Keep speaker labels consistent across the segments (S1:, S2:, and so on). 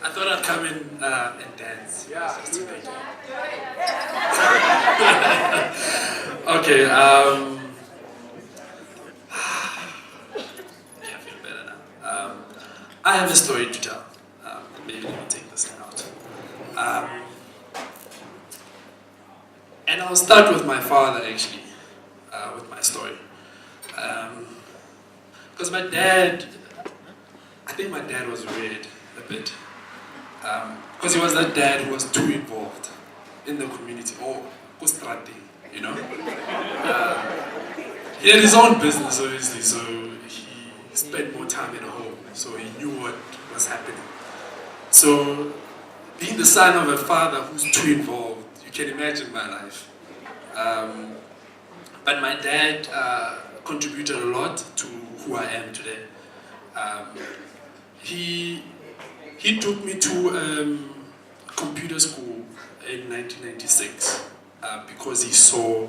S1: I thought I'd come in and dance. Yeah. Just to make it. Okay. Yeah, I feel better now. I have a story to tell. Maybe let me take this one out. And I'll start with my father, actually, with my story. Because my dad, I think my dad was weird a bit. Because he was that dad who was too involved in the community, or kustrati, you know. He had his own business, obviously, so he spent more time at home, so he knew what was happening. So, being the son of a father who's too involved, you can imagine my life. But my dad contributed a lot to who I am today. He took me to computer school in 1996 because he saw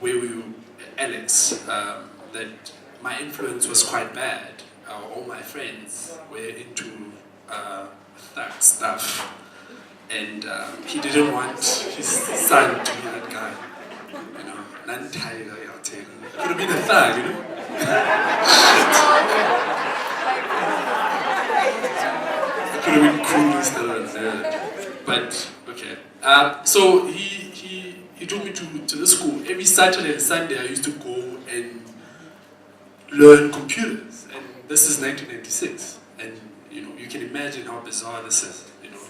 S1: where we were, Alex, that my influence was quite bad. All my friends were into that stuff, and he didn't want his son to be that guy, you know. Could have been a thug, you know. Could have been cool instead of nerd. But okay. So he took me to the school. Every Saturday and Sunday I used to go and learn computers. And this is 1996. And you know, you can imagine how bizarre this is, you know.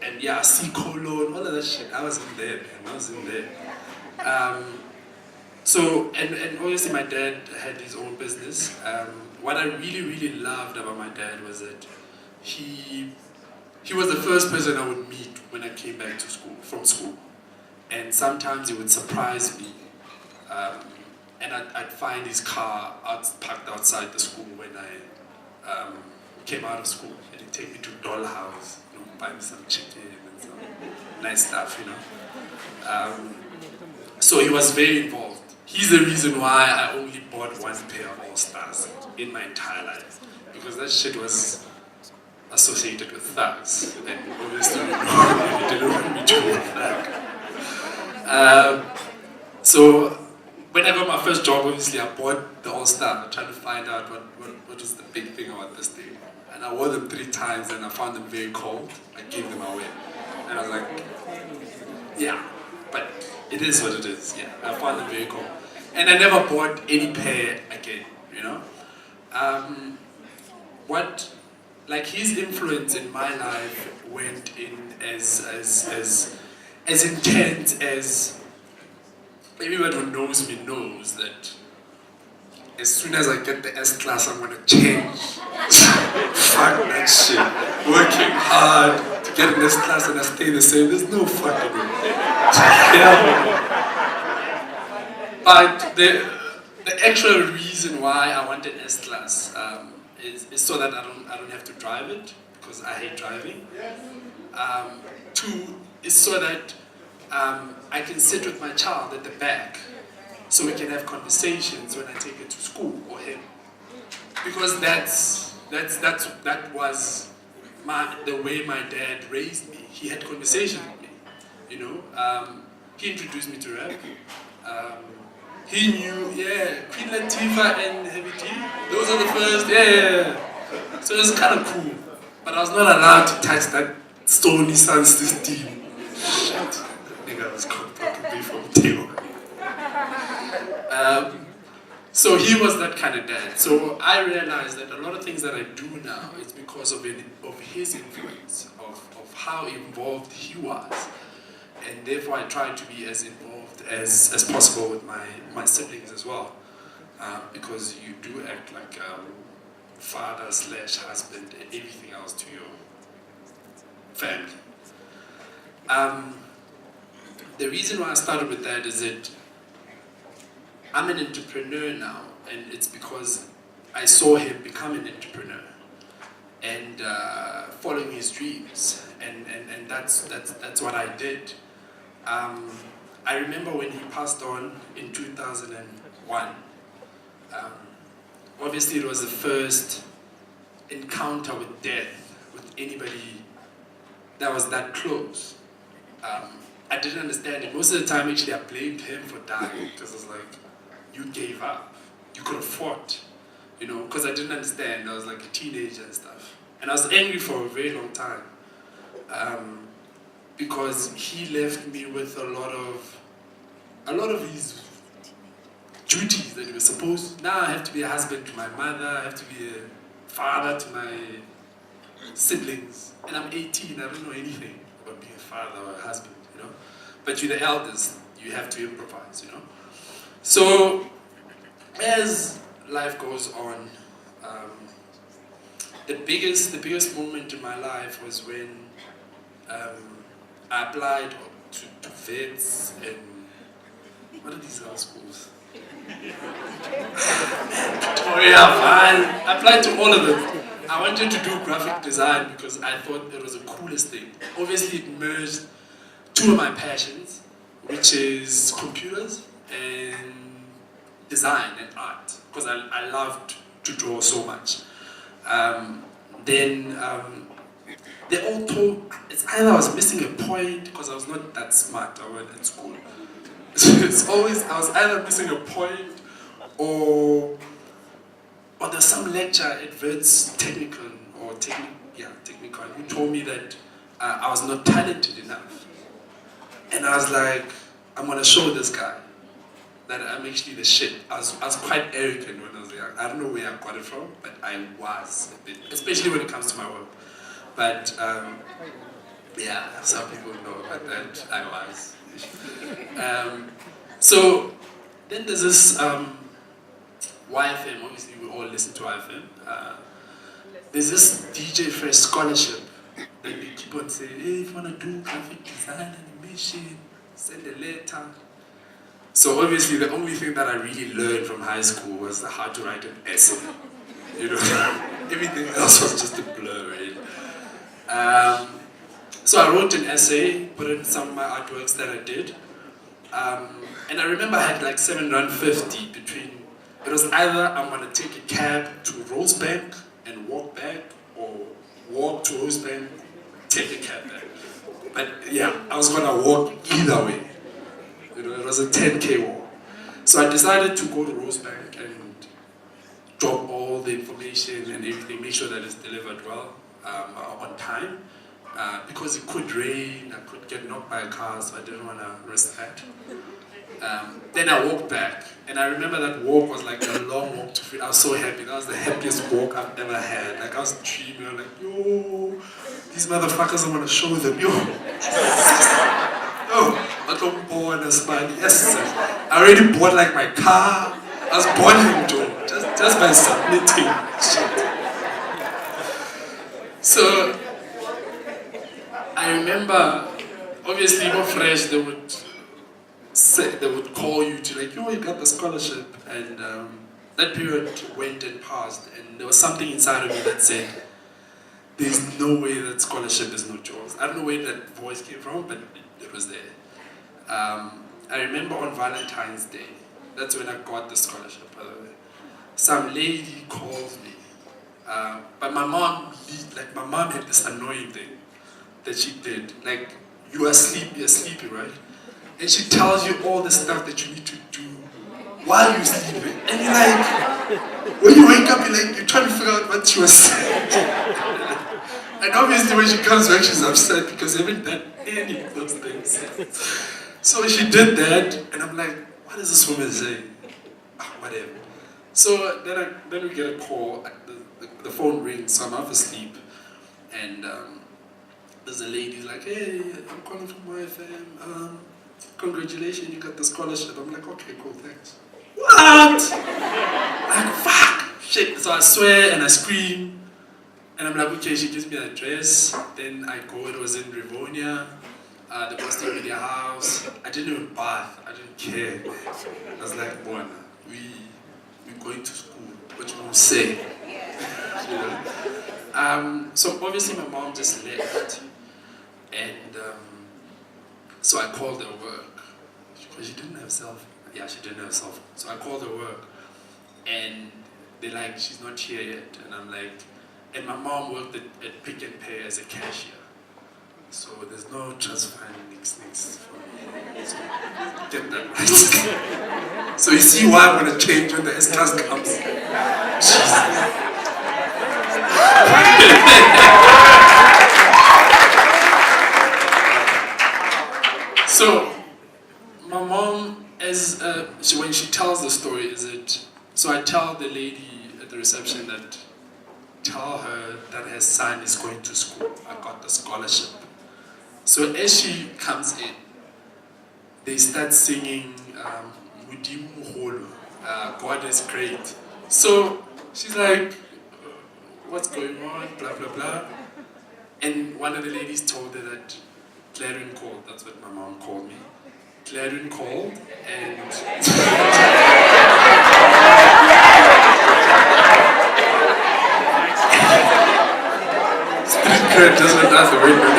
S1: And yeah, C colon, all of that shit. I wasn't there, man. I wasn't there. So, and obviously my dad had his own business. What I really loved about my dad was that he was the first person I would meet when I came back to school, from school. And sometimes he would surprise me. And I'd find his car parked outside the school when I came out of school. And he'd take me to Dollhouse, you know, buy me some chicken and some nice stuff, you know. So he was very involved. He's the reason why I only bought one pair of All-Stars in my entire life. Because that shit was associated with thugs. And obviously, he didn't want me to be a thug. So, when I got my first job, obviously, I bought the All-Star, trying to find out what was the big thing about this thing. And I wore them 3 times, and I found them very cold. I gave them away. And I was like, yeah, but it is what it is, yeah. I found them very cool. And I never bought any pair again, you know? His influence in my life went in as intense as everyone who knows me knows that as soon as I get the S class, I'm gonna change. Fuck that shit. Working hard to get in this class and I stay the same. There's no fucking way. Yeah. But the actual reason why I wanted S class is so that I don't have to drive it, because I hate driving. 2 is so that I can sit with my child at the back, so we can have conversations when I take it to school or him, because that was the way my dad raised me. He had conversations with me, you know. He introduced me to rap. He knew, Queen Latifah and Heavy D. Those are the first, So it was kind of cool, but I was not allowed to touch that Stony Sun system. Shit, nigga was fucking from Teo. So he was that kind of dad. So I realized that a lot of things that I do now is because of his influence, of how involved he was. And therefore I try to be as involved as possible with my siblings as well. Because you do act like father/husband and everything else to your family. The reason why I started with that is that I'm an entrepreneur now, and it's because I saw him become an entrepreneur and following his dreams, and that's what I did. I remember when he passed on in 2001. Obviously, it was the first encounter with death with anybody that was that close. I didn't understand it. Most of the time, actually, I blamed him for dying because I was like, you gave up. You could have fought, because I didn't understand. I was like a teenager and stuff. And I was angry for a very long time because he left me with a lot of his duties that he was supposed to. Now I have to be a husband to my mother, I have to be a father to my siblings. And I'm 18, I don't know anything about being a father or a husband, But you're the eldest, you have to improvise, So, as life goes on, the biggest moment in my life was when I applied to vets and what are these other schools? Victoria, I applied to all of them. I wanted to do graphic design because I thought it was the coolest thing. Obviously, it merged two of my passions, which is computers and design and art, because I loved to draw so much. They all told, it's either I was missing a point because I was not that smart at school. It's always, I was either missing a point or there's some lecture at Verts Technical who told me that I was not talented enough. And I was like, I'm gonna show this guy that I'm actually the shit. I was quite arrogant when I was young. I don't know where I got it from, but I was a bit, especially when it comes to my work. But some people know about that. I was. So then there's this YFM. Obviously, we all listen to YFM. There's this DJ Fresh scholarship that they keep on saying, hey, if you want to do graphic design, animation, send a letter. So obviously, the only thing that I really learned from high school was how to write an essay. Everything else was just a blur, right? So I wrote an essay, put in some of my artworks that I did. And I remember I had like R7.50 between, it was either I'm gonna take a cab to Rosebank and walk back, or walk to Rosebank, take a cab back. But yeah, I was gonna walk either way. It was a 10K walk. So I decided to go to Rosebank and drop all the information and everything, make sure that it's delivered well, on time. Because it could rain, I could get knocked by a car, so I didn't want to risk that. Then I walked back, and I remember that walk was like a long walk to free. I was so happy. That was the happiest walk I've ever had. Like I was dreaming, I was like, yo, these motherfuckers, I'm gonna show them, yo. I don't born as money. Yes, sir. I already bought like my car. I was born him, Joe, just by submitting. So I remember, obviously, fresh, they would call you to like, you got the scholarship, and that period went and passed, and there was something inside of me that said, there's no way that scholarship is not yours. I don't know where that voice came from, but it was there. I remember on Valentine's Day, that's when I got the scholarship, by the way. Some lady called me, but my mom had this annoying thing that she did. Like, you're sleepy, right? And she tells you all the stuff that you need to do while you're sleeping. And you're like, when you wake up, you're trying to figure out what she was saying. And obviously when she comes back, she's upset because I haven't done any of those things. So she did that, and I'm like, what is this woman saying? Whatever. So then we get a call, the phone rings, so I'm half asleep, and there's a lady like, hey, I'm calling from YFM, congratulations, you got the scholarship. I'm like, okay, cool, thanks. What? Like, fuck, shit. So I swear and I scream, and I'm like, okay, she gives me the address, then I go, it was in Rivonia, the Boston Media House. I didn't even bath, I didn't care. I was like, Bona, we're going to school, what you will say? So obviously my mom just left, and so I called her work, because she didn't have cell phone. Yeah, she didn't have cell phone. So I called her work, and they're like, she's not here yet, and I'm like, and my mom worked at Pick and Pay as a cashier. So there's no trust fund next for me. So get that right. So you see why I'm gonna change when the S-Class comes. So my mom, when she tells the story, so I tell the lady at the reception that tell her that her son is going to school. I got the scholarship. So as she comes in, they start singing Mudimu Moholo, God is great. So she's like, what's going on, blah, blah, blah. And one of the ladies told her that Clarion called, that's what my mom called me. Clarion called and... Street cred doesn't have the window.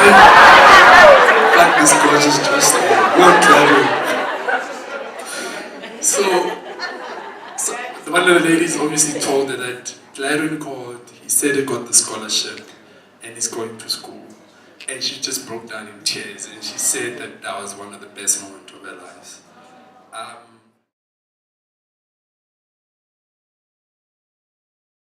S1: Fuck this gorgeous dress. Won't Clarion. So one of the ladies obviously told her that Clarion called, he said he got the scholarship and he's going to school. And she just broke down in tears and she said that was one of the best moments of her life.